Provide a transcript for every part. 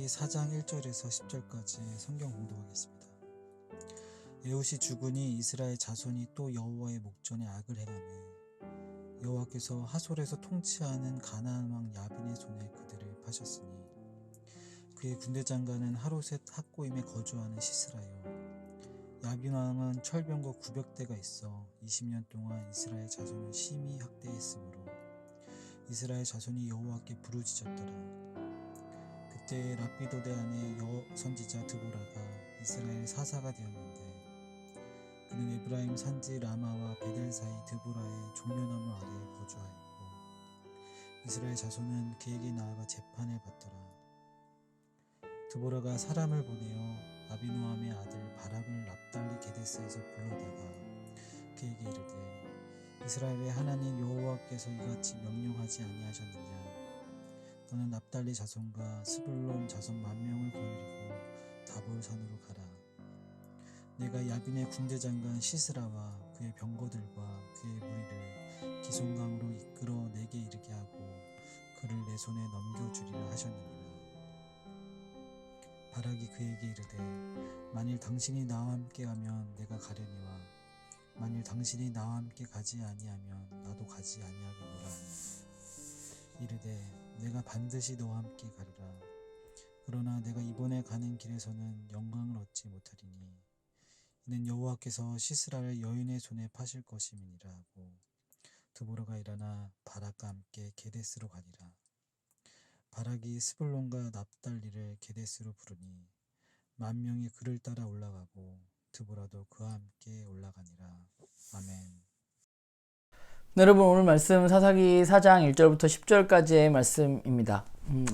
4장 1절에서 10절까지 성경 공독하겠습니다. 에훗이 죽으니 이스라엘 자손이 또 여호와의 목전에 악을 행하매 여호와께서 하솔에서 통치하는 가나안 왕 야빈의 손에 그들을 파셨으니 그의 군대 장관은 하로셋 학고임에 거주하는 시스라요. 야빈 왕은 철병거 900대가 있어 20년 동안 이스라엘 자손을 심히 학대했으므로 이스라엘 자손이 여호와께 부르짖었더라. 그때 라피도대 안에 선지자 드보라가 이스라엘 사사가 되었는데 그는 에브라임 산지 라마와 베델 사이 드보라의 종려나무 아래에 거주하였고 이스라엘 자손은 그에게 나아가 재판을 받더라. 드보라가 사람을 보내어 아비노함의 아들 바락을 납달리 게데스에서 불러다가 그에게 이르되 이스라엘의 하나님 여호와께서 이같이 명령하지 아니하셨느냐. 너는 납달리 자손과 스불론 자손 10,000명을 거느리고 다볼산으로 가라. 내가 야빈의 군대 장관 시스라와 그의 병거들과 그의 무리를 기송강으로 이끌어 내게 이르게 하고 그를 내 손에 넘겨주리라 하셨느니라. 바락이 그에게 이르되 만일 당신이 나와 함께 가면 내가 가려니와 만일 당신이 나와 함께 가지 아니하면 나도 가지 아니하겠노라 하니 이르되 내가 반드시 너와 함께 가리라. 그러나 내가 이번에 가는 길에서는 영광을 얻지 못하리니 이는 여호와께서 시스라를 여인의 손에 파실 것임이니라 하고 드보라가 일어나 바락과 함께 게데스로 가니라. 바락이 스불론과 납달리를 게데스로 부르니 10,000명이 그를 따라 올라가고 드보라도 그와 함께 올라가니라. 아멘. 네, 여러분 오늘 말씀 사사기 4장 1절부터 10절까지의 말씀입니다.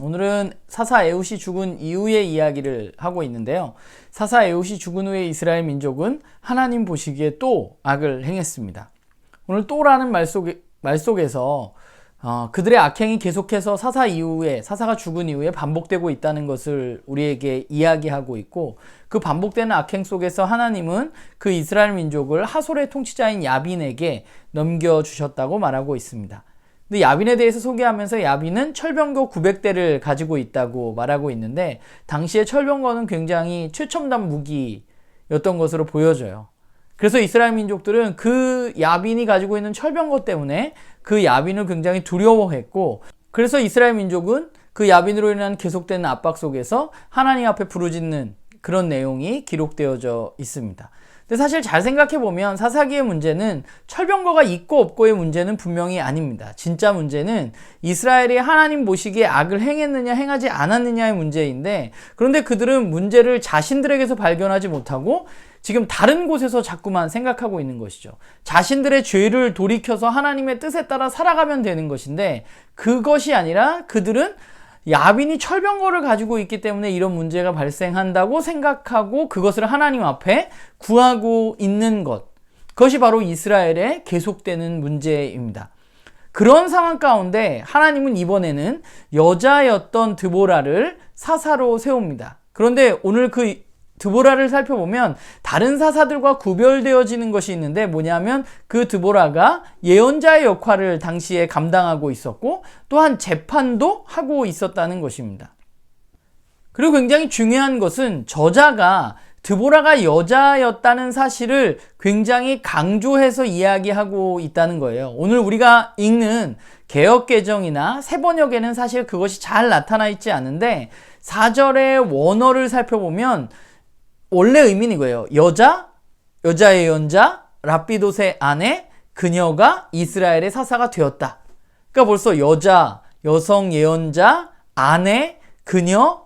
오늘은 사사 에훗이 죽은 이후의 이야기를 하고 있는데요. 사사 에훗이 죽은 후에 이스라엘 민족은 하나님 보시기에 또 악을 행했습니다. 오늘 또라는 말 속에서 그들의 악행이 계속해서 사사가 죽은 이후에 반복되고 있다는 것을 우리에게 이야기하고 있고 그 반복되는 악행 속에서 하나님은 그 이스라엘 민족을 하솔의 통치자인 야빈에게 넘겨주셨다고 말하고 있습니다. 근데 야빈에 대해서 소개하면서 야빈은 철병거 900대를 가지고 있다고 말하고 있는데 당시의 철병거는 굉장히 최첨단 무기였던 것으로 보여져요. 그래서 이스라엘 민족들은 그 야빈이 가지고 있는 철병거 때문에 그 야빈을 굉장히 두려워했고 그래서 이스라엘 민족은 그 야빈으로 인한 계속되는 압박 속에서 하나님 앞에 부르짖는 그런 내용이 기록되어져 있습니다. 근데 사실 잘 생각해보면 사사기의 문제는 철병거가 있고 없고의 문제는 분명히 아닙니다. 진짜 문제는 이스라엘이 하나님 보시기에 악을 행했느냐 행하지 않았느냐의 문제인데 그런데 그들은 문제를 자신들에게서 발견하지 못하고 지금 다른 곳에서 자꾸만 생각하고 있는 것이죠. 자신들의 죄를 돌이켜서 하나님의 뜻에 따라 살아가면 되는 것인데 그것이 아니라 그들은 야빈이 철병거를 가지고 있기 때문에 이런 문제가 발생한다고 생각하고 그것을 하나님 앞에 구하고 있는 것. 그것이 바로 이스라엘의 계속되는 문제입니다. 그런 상황 가운데 하나님은 이번에는 여자였던 드보라를 사사로 세웁니다. 그런데 오늘 그 드보라를 살펴보면 다른 사사들과 구별되어지는 것이 있는데 뭐냐면 그 드보라가 예언자의 역할을 당시에 감당하고 있었고 또한 재판도 하고 있었다는 것입니다. 그리고 굉장히 중요한 것은 저자가 드보라가 여자였다는 사실을 굉장히 강조해서 이야기하고 있다는 거예요. 오늘 우리가 읽는 개역개정이나 새번역에는 사실 그것이 잘 나타나 있지 않은데 4절의 원어를 살펴보면 원래 의미는 이거예요. 여자의 예언자, 라피도세 아내, 그녀가 이스라엘의 사사가 되었다. 그러니까 벌써 여성 예언자, 아내, 그녀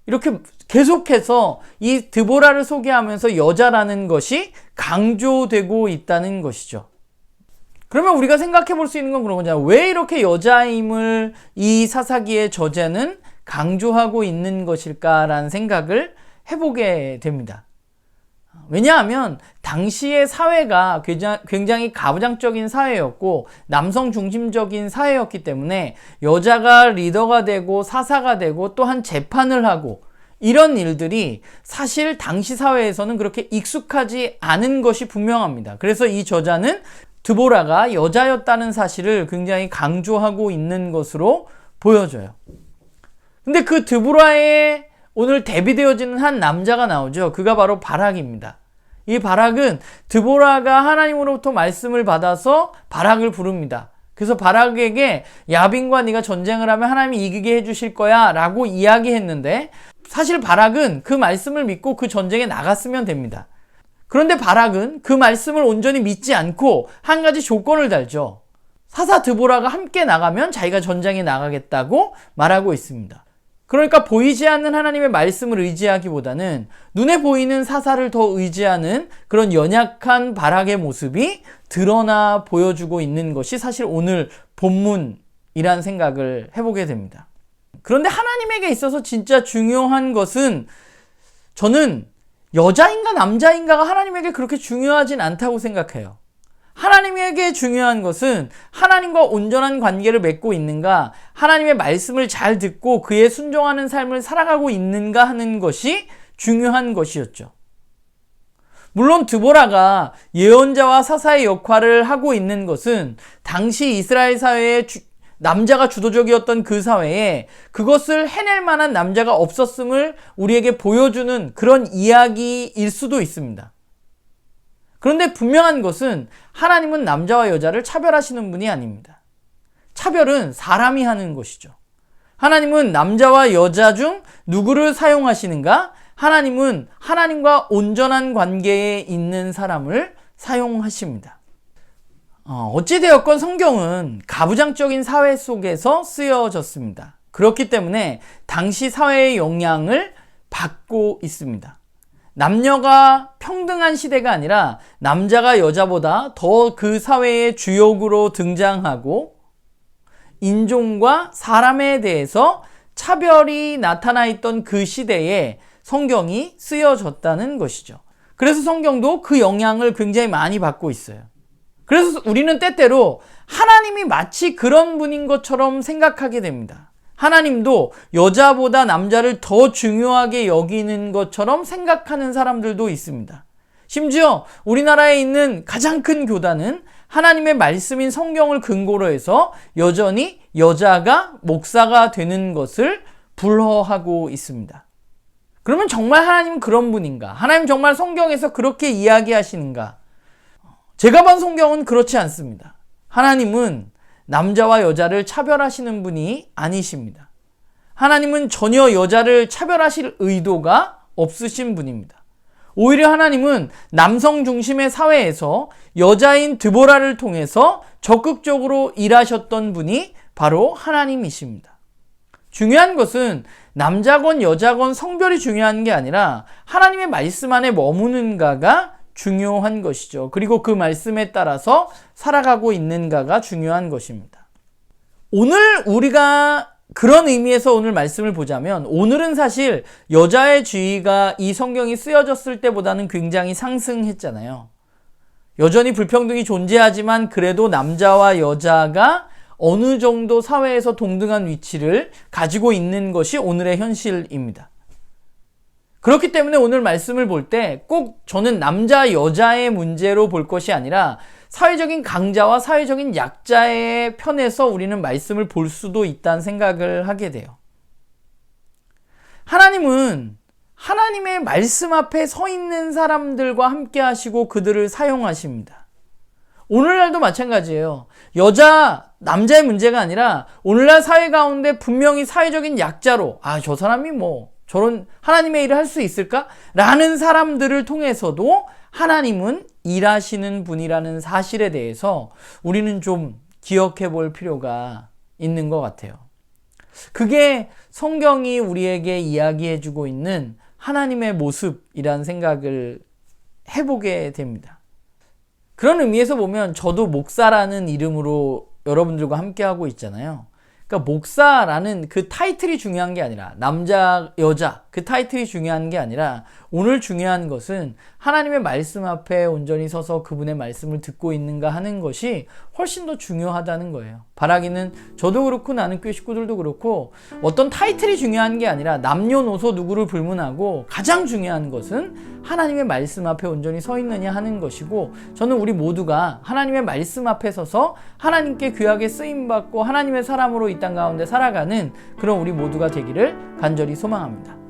이렇게 계속해서 이 드보라를 소개하면서 여자라는 것이 강조되고 있다는 것이죠. 그러면 우리가 생각해 볼 수 있는 건 그런 거잖아요. 왜 이렇게 여자임을 이 사사기의 저자는 강조하고 있는 것일까라는 생각을 해보게 됩니다. 왜냐하면 당시의 사회가 굉장히 가부장적인 사회였고 남성 중심적인 사회였기 때문에 여자가 리더가 되고 사사가 되고 또한 재판을 하고 이런 일들이 사실 당시 사회에서는 그렇게 익숙하지 않은 것이 분명합니다. 그래서 이 저자는 드보라가 여자였다는 사실을 굉장히 강조하고 있는 것으로 보여져요. 근데 그 드보라에 오늘 대비되어지는 한 남자가 나오죠. 그가 바로 바락입니다. 이 바락은 드보라가 하나님으로부터 말씀을 받아서 바락을 부릅니다. 그래서 바락에게 야빈과 네가 전쟁을 하면 하나님이 이기게 해주실 거야 라고 이야기했는데, 사실 바락은 그 말씀을 믿고 그 전쟁에 나갔으면 됩니다. 그런데 바락은 그 말씀을 온전히 믿지 않고 한 가지 조건을 달죠. 사사 드보라가 함께 나가면 자기가 전쟁에 나가겠다고 말하고 있습니다. 그러니까 보이지 않는 하나님의 말씀을 의지하기보다는 눈에 보이는 사사를 더 의지하는 그런 연약한 바락의 모습이 드러나 보여주고 있는 것이 사실 오늘 본문이란 생각을 해보게 됩니다. 그런데 하나님에게 있어서 진짜 중요한 것은, 저는 여자인가 남자인가가 하나님에게 그렇게 중요하진 않다고 생각해요. 하나님에게 중요한 것은 하나님과 온전한 관계를 맺고 있는가, 하나님의 말씀을 잘 듣고 그에 순종하는 삶을 살아가고 있는가 하는 것이 중요한 것이었죠. 물론 드보라가 예언자와 사사의 역할을 하고 있는 것은 당시 이스라엘 사회의 남자가 주도적이었던 그 사회에 그것을 해낼 만한 남자가 없었음을 우리에게 보여주는 그런 이야기일 수도 있습니다. 그런데 분명한 것은 하나님은 남자와 여자를 차별하시는 분이 아닙니다. 차별은 사람이 하는 것이죠. 하나님은 남자와 여자 중 누구를 사용하시는가? 하나님은 하나님과 온전한 관계에 있는 사람을 사용하십니다. 어찌되었건 성경은 가부장적인 사회 속에서 쓰여졌습니다. 그렇기 때문에 당시 사회의 영향을 받고 있습니다. 남녀가 평등한 시대가 아니라 남자가 여자보다 더 그 사회의 주역으로 등장하고 인종과 사람에 대해서 차별이 나타나 있던 그 시대에 성경이 쓰여졌다는 것이죠. 그래서 성경도 그 영향을 굉장히 많이 받고 있어요. 그래서 우리는 때때로 하나님이 마치 그런 분인 것처럼 생각하게 됩니다. 하나님도 여자보다 남자를 더 중요하게 여기는 것처럼 생각하는 사람들도 있습니다. 심지어 우리나라에 있는 가장 큰 교단은 하나님의 말씀인 성경을 근거로 해서 여전히 여자가 목사가 되는 것을 불허하고 있습니다. 그러면 정말 하나님은 그런 분인가? 하나님 정말 성경에서 그렇게 이야기하시는가? 제가 본 성경은 그렇지 않습니다. 하나님은 남자와 여자를 차별하시는 분이 아니십니다. 하나님은 전혀 여자를 차별하실 의도가 없으신 분입니다. 오히려 하나님은 남성 중심의 사회에서 여자인 드보라를 통해서 적극적으로 일하셨던 분이 바로 하나님이십니다. 중요한 것은 남자건 여자건 성별이 중요한 게 아니라 하나님의 말씀 안에 머무는가가 중요한 것이죠. 그리고 그 말씀에 따라서 살아가고 있는가가 중요한 것입니다. 오늘 우리가 그런 의미에서 오늘 말씀을 보자면, 오늘은 사실 여자의 지위가 이 성경이 쓰여졌을 때보다는 굉장히 상승했잖아요. 여전히 불평등이 존재하지만 그래도 남자와 여자가 어느 정도 사회에서 동등한 위치를 가지고 있는 것이 오늘의 현실입니다. 그렇기 때문에 오늘 말씀을 볼 때 꼭 저는 남자, 여자의 문제로 볼 것이 아니라 사회적인 강자와 사회적인 약자의 편에서 우리는 말씀을 볼 수도 있다는 생각을 하게 돼요. 하나님은 하나님의 말씀 앞에 서 있는 사람들과 함께 하시고 그들을 사용하십니다. 오늘날도 마찬가지예요. 여자, 남자의 문제가 아니라 오늘날 사회 가운데 분명히 사회적인 약자로, 저 사람이 저런 하나님의 일을 할 수 있을까? 라는 사람들을 통해서도 하나님은 일하시는 분이라는 사실에 대해서 우리는 좀 기억해 볼 필요가 있는 것 같아요. 그게 성경이 우리에게 이야기해 주고 있는 하나님의 모습이라는 생각을 해보게 됩니다. 그런 의미에서 보면 저도 목사라는 이름으로 여러분들과 함께 하고 있잖아요. 그러니까 목사라는 그 타이틀이 중요한 게 아니라, 남자, 여자 그 타이틀이 중요한 게 아니라 오늘 중요한 것은 하나님의 말씀 앞에 온전히 서서 그분의 말씀을 듣고 있는가 하는 것이 훨씬 더 중요하다는 거예요. 바라기는 저도 그렇고 나는 교회 식구들도 그렇고 어떤 타이틀이 중요한 게 아니라 남녀노소 누구를 불문하고 가장 중요한 것은 하나님의 말씀 앞에 온전히 서 있느냐 하는 것이고, 저는 우리 모두가 하나님의 말씀 앞에 서서 하나님께 귀하게 쓰임받고 하나님의 사람으로 이 땅 가운데 살아가는 그런 우리 모두가 되기를 간절히 소망합니다.